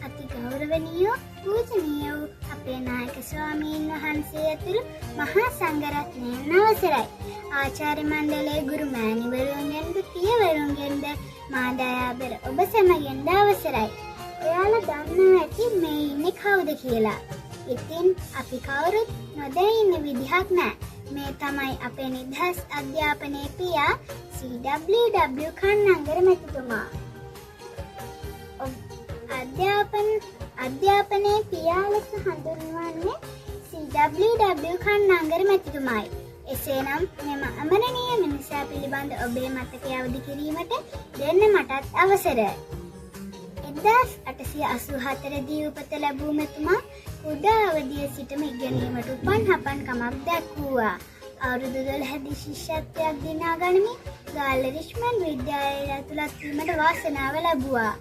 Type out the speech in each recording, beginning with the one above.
අති ගෞරවනීය පූජනීය වූ අපේ නායක ස්වාමීන් වහන්සේ ඇතුළු මහා සංඝරත්නයන් අවසරයි. ආචාර්ය මණ්ඩලයේ ගුරු මෑණිවරුන්ගෙන්ද පියවරුන්ගෙන්ද මා දයාබර ඔබ සැමගෙන්ද අවසරයි. ඔයාලා දන්නවා ඇති මේ ඉන්නේ කවුද කියලා. ඉතින් අපි කවුරුත් නොදැන ඉන්න විදිහක් නෑ. මේ තමයි අපේ නිදහස් අධ්‍යාපනයේ පියා CWW කන්නංගර මැතිතුමා. අධ්‍යාපනයේ පියා ලෙස හඳුන්වන්නේ CWW කන්නංගර මැතිතුමායි. එසේනම් මෙම අමරණීය මිනිසා පිළිබඳ ඔබේ මතකය අවදි කිරීමට දෙන්න මටත් අවසරයි. 1884 දී උපත ලැබූ මෙතුමා කුඩා අවදියේ සිටම ඉගෙනීමට උපන් හපන්කමක් දැක්වුවා. අවුරුදු 12 දී ශිෂ්‍යත්වයක් දිනා ගනිමින් ගාල්ල රිච්මන්ඩ් විද්‍යාලයට ඇතුළත් වීමට වාසනාව ලැබුවා.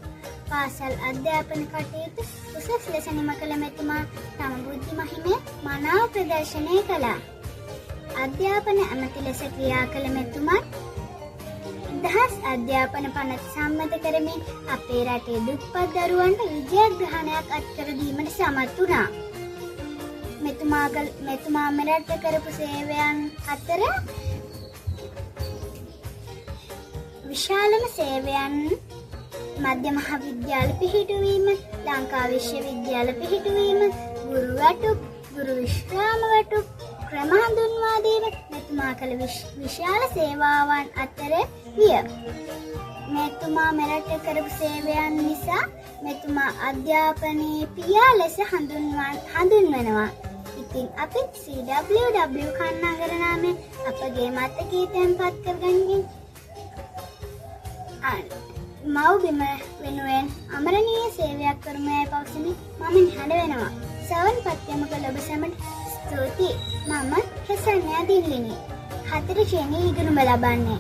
පාසල් අධ්‍යාපන කටයුතු උසස් ලෙස නිම කළ මෙතුමා තම බුද්ධි මහිමය මනාව ප්‍රදර්ශනය කළා. අධ්‍යාපන ඇමති ලෙස ක්‍රියා කළ මෙතුමා නිදහස් අධ්‍යාපන පනත සම්මත කරමින් අපේ රටේ දුප්පත් දරුවන්ට විජයග්‍රහණයක් අත්කර දීමට සමත් වුණා. මෙතුමා මෙරට කරපු සේවයන් අතර විශාලම සේවයන් මධ්‍ය මහාවිද්‍යාල පිහිටුවීම, ලංකා විශ්වවිද්‍යාල පිහිටුවීම, ගුරු වැටුප්, ගුරු විශ්‍රාම වැටුප්, ක්‍රම හඳුන්වා දීම මෙතුමා කළ විශාල සේවාවන් අතර විය. මෙතුමා මෙරට කරපු සේවයන් නිසා මෙතුමා අධ්‍යාපනයේ පියා ලෙස හඳුන්වනවා. ඉතින් අපි CWW කන්නංගර නාමයෙන් අපගේ මතකයේ තැන්පත් කරගනිමින් මව්බිම වෙනුවෙන් අමරණීය සේවයක් කරමු යයි පවසමින් මම නිහඬ වෙනවා. සවන් පත්යම කළ ඔබ සැමට ස්තුතියි. මම හෙසන්යා දිල්ලිනි. 4 ශ්‍රේණියේ ඉගෙනුම ලබන්නේ.